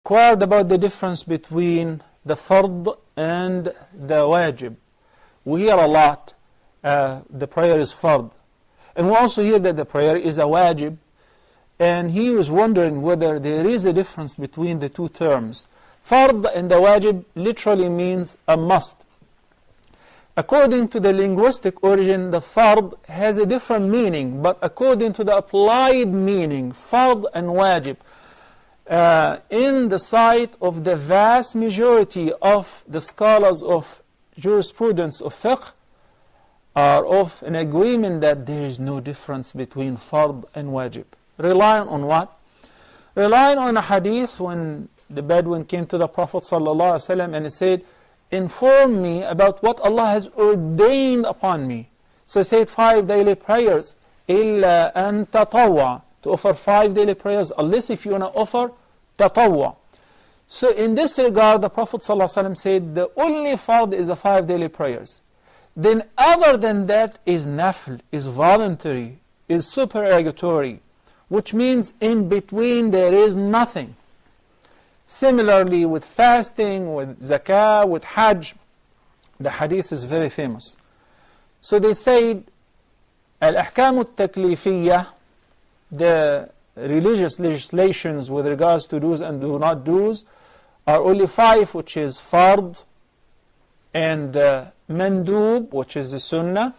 inquired about the difference between the fard and the wajib. We hear a lot, the prayer is fard. And we also hear that the prayer is a wajib. And he was wondering whether there is a difference between the two terms. Fard and the wajib literally means a must. According to the linguistic origin, the fard has a different meaning, but according to the applied meaning, fard and wajib, in the sight of the vast majority of the scholars of jurisprudence of fiqh, are of an agreement that there is no difference between fard and wajib. Relying on what? Relying on a hadith when the Bedouin came to the Prophet ﷺ and he said, inform me about what Allah has ordained upon me. So he said 5 daily prayers, إِلَّا أَن تَطَوَّعَ, to offer 5 daily prayers, unless if you want to offer tatawwa. So in this regard, the Prophet ﷺ said, the only fard is the 5 daily prayers. Then other than that is nafl, is voluntary, is supererogatory, which means in between there is nothing. Similarly with fasting, with zakah, with hajj, the hadith is very famous. So they said, al-ahkam al-taklifiyya, the religious legislations with regards to do's and do not do's, are only 5, which is fard, and mandub, which is the sunnah,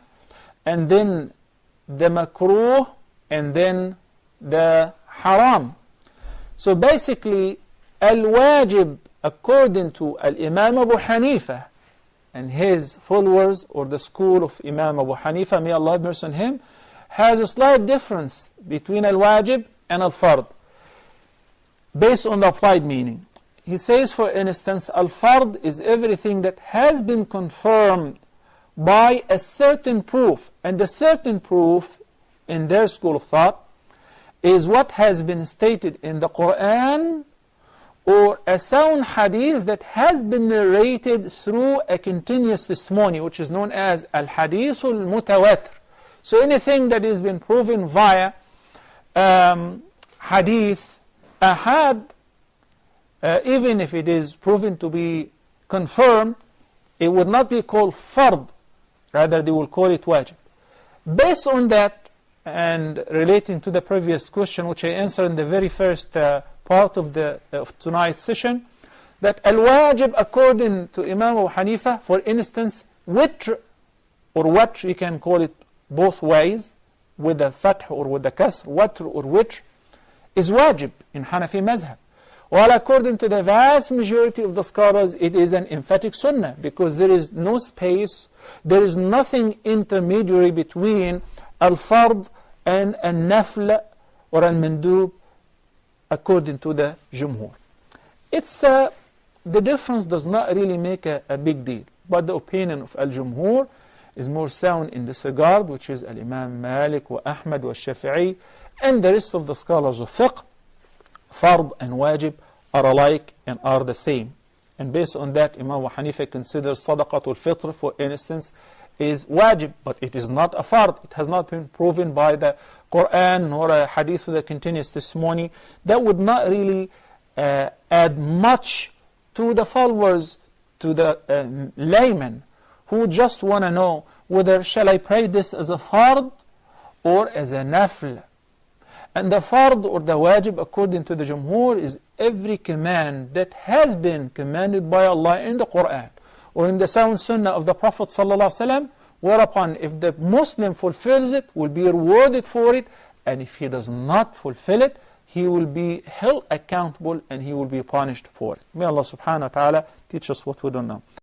and then the makruh, and then the haram. So basically, al-wajib, according to al-Imam Abu Hanifa and his followers, or the school of Imam Abu Hanifa, may Allah have mercy on him, has a slight difference between al-wajib and al-fard, based on the applied meaning. He says, for instance, al-fard is everything that has been confirmed by a certain proof, and the certain proof, in their school of thought, is what has been stated in the Quran or a sound hadith that has been narrated through a continuous testimony, which is known as al-hadith al-mutawatir. So anything that has been proven via hadith, ahad, even if it is proven to be confirmed, it would not be called fard, rather they will call it wajib. Based on that, and relating to the previous question, which I answered in the very first part of tonight's session, that al-wajib, according to Imam Abu Hanifa, for instance, witr, or watr, you can call it both ways, with the fath or with the kasr, watr or witr, is wajib in Hanafi madhab. While according to the vast majority of the scholars, it is an emphatic sunnah, because there is no space, there is nothing intermediary between al-fard and al-nafl or al-mandub, according to the jumhur. It's the difference does not really make a big deal, but the opinion of al-jumhur is more sound in this regard, which is al-Imam Malik wa Ahmad wa Shafi'i and the rest of the scholars of fiqh. Fard and wajib are alike and are the same. And based on that, Imam Abu Hanifa considers sadaqatul fitr, for instance, is wajib, but it is not a fard. It has not been proven by the Quran nor a hadith with a continuous testimony. That would not really add much to the followers, to the laymen, who just want to know whether shall I pray this as a fard or as a nafl. And the fard or the wajib, according to the jumhur, is every command that has been commanded by Allah in the Quran or in the sound sunnah of the Prophet ﷺ, whereupon if the Muslim fulfills it, will be rewarded for it, and if he does not fulfill it, he will be held accountable and he will be punished for it. May Allah subhanahu wa ta'ala teach us what we don't know.